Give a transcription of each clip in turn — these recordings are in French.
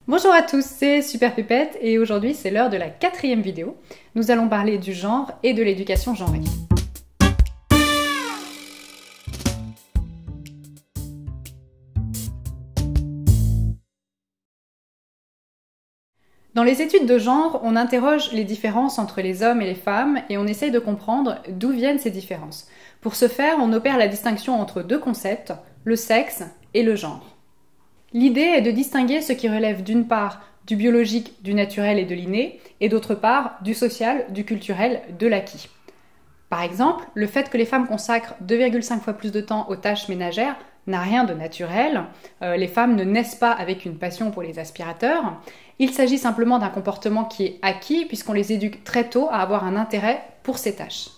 Bonjour à tous, c'est Super Pépette et aujourd'hui c'est l'heure de la 4e vidéo. Nous allons parler du genre et de l'éducation genrée. Dans les études de genre, on interroge les différences entre les hommes et les femmes et on essaye de comprendre d'où viennent ces différences. Pour ce faire, on opère la distinction entre deux concepts, le sexe et le genre. L'idée est de distinguer ce qui relève d'une part du biologique, du naturel et de l'inné, et d'autre part du social, du culturel, de l'acquis. Par exemple, le fait que les femmes consacrent 2,5 fois plus de temps aux tâches ménagères n'a rien de naturel. Les femmes ne naissent pas avec une passion pour les aspirateurs. Il s'agit simplement d'un comportement qui est acquis puisqu'on les éduque très tôt à avoir un intérêt pour ces tâches.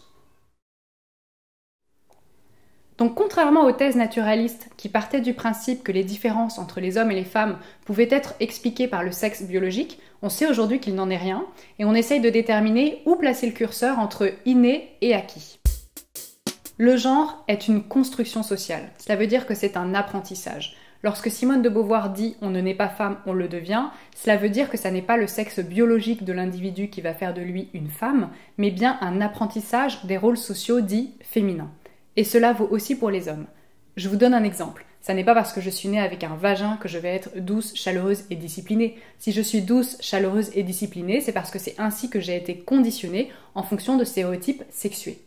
Donc contrairement aux thèses naturalistes qui partaient du principe que les différences entre les hommes et les femmes pouvaient être expliquées par le sexe biologique, on sait aujourd'hui qu'il n'en est rien et on essaye de déterminer où placer le curseur entre inné et acquis. Le genre est une construction sociale, cela veut dire que c'est un apprentissage. Lorsque Simone de Beauvoir dit « on ne naît pas femme, on le devient », cela veut dire que ça n'est pas le sexe biologique de l'individu qui va faire de lui une femme, mais bien un apprentissage des rôles sociaux dits féminins. Et cela vaut aussi pour les hommes. Je vous donne un exemple. Ça n'est pas parce que je suis née avec un vagin que je vais être douce, chaleureuse et disciplinée. Si je suis douce, chaleureuse et disciplinée, c'est parce que c'est ainsi que j'ai été conditionnée en fonction de stéréotypes sexués.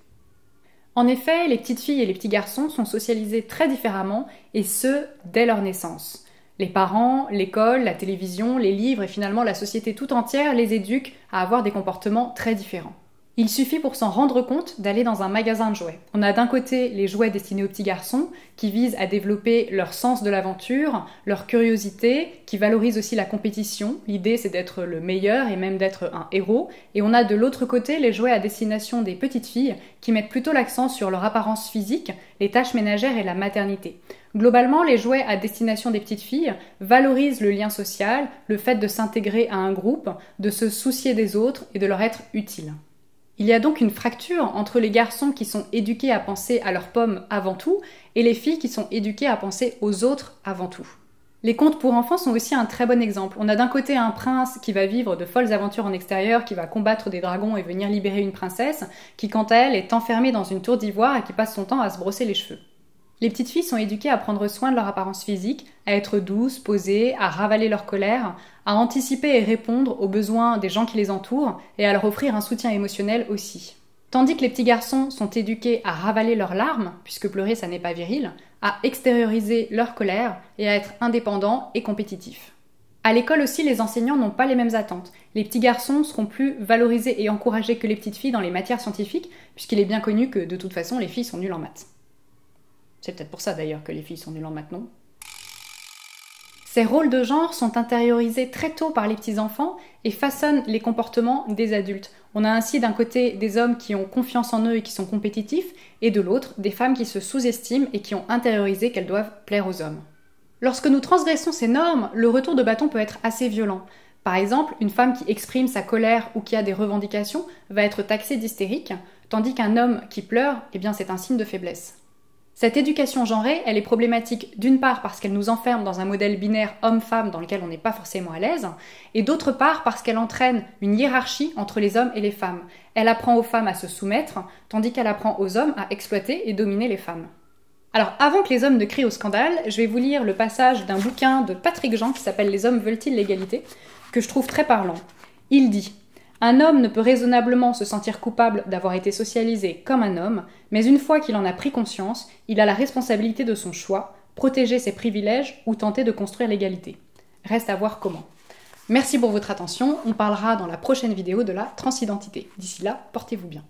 En effet, les petites filles et les petits garçons sont socialisés très différemment, et ce, dès leur naissance. Les parents, l'école, la télévision, les livres et finalement la société tout entière les éduquent à avoir des comportements très différents. Il suffit pour s'en rendre compte d'aller dans un magasin de jouets. On a d'un côté les jouets destinés aux petits garçons qui visent à développer leur sens de l'aventure, leur curiosité, qui valorisent aussi la compétition. L'idée c'est d'être le meilleur et même d'être un héros. Et on a de l'autre côté les jouets à destination des petites filles qui mettent plutôt l'accent sur leur apparence physique, les tâches ménagères et la maternité. Globalement, les jouets à destination des petites filles valorisent le lien social, le fait de s'intégrer à un groupe, de se soucier des autres et de leur être utile. Il y a donc une fracture entre les garçons qui sont éduqués à penser à leurs pommes avant tout et les filles qui sont éduquées à penser aux autres avant tout. Les contes pour enfants sont aussi un très bon exemple. On a d'un côté un prince qui va vivre de folles aventures en extérieur, qui va combattre des dragons et venir libérer une princesse, qui quant à elle est enfermée dans une tour d'ivoire et qui passe son temps à se brosser les cheveux. Les petites filles sont éduquées à prendre soin de leur apparence physique, à être douces, posées, à ravaler leur colère, à anticiper et répondre aux besoins des gens qui les entourent et à leur offrir un soutien émotionnel aussi. Tandis que les petits garçons sont éduqués à ravaler leurs larmes, puisque pleurer ça n'est pas viril, à extérioriser leur colère et à être indépendants et compétitifs. À l'école aussi, les enseignants n'ont pas les mêmes attentes. Les petits garçons seront plus valorisés et encouragés que les petites filles dans les matières scientifiques, puisqu'il est bien connu que de toute façon les filles sont nulles en maths. C'est peut-être pour ça d'ailleurs que les filles sont nulles en maths, non ? Ces rôles de genre sont intériorisés très tôt par les petits-enfants et façonnent les comportements des adultes. On a ainsi d'un côté des hommes qui ont confiance en eux et qui sont compétitifs, et de l'autre des femmes qui se sous-estiment et qui ont intériorisé qu'elles doivent plaire aux hommes. Lorsque nous transgressons ces normes, le retour de bâton peut être assez violent. Par exemple, une femme qui exprime sa colère ou qui a des revendications va être taxée d'hystérique, tandis qu'un homme qui pleure, eh bien c'est un signe de faiblesse. Cette éducation genrée, elle est problématique d'une part parce qu'elle nous enferme dans un modèle binaire homme-femme dans lequel on n'est pas forcément à l'aise, et d'autre part parce qu'elle entraîne une hiérarchie entre les hommes et les femmes. Elle apprend aux femmes à se soumettre, tandis qu'elle apprend aux hommes à exploiter et dominer les femmes. Alors avant que les hommes ne crient au scandale, je vais vous lire le passage d'un bouquin de Patrick Jean qui s'appelle « Les hommes veulent-ils l'égalité ?», que je trouve très parlant. Il dit « Un homme ne peut raisonnablement se sentir coupable d'avoir été socialisé comme un homme, mais une fois qu'il en a pris conscience, il a la responsabilité de son choix, protéger ses privilèges ou tenter de construire l'égalité. Reste à voir comment. » Merci pour votre attention, on parlera dans la prochaine vidéo de la transidentité. D'ici là, portez-vous bien.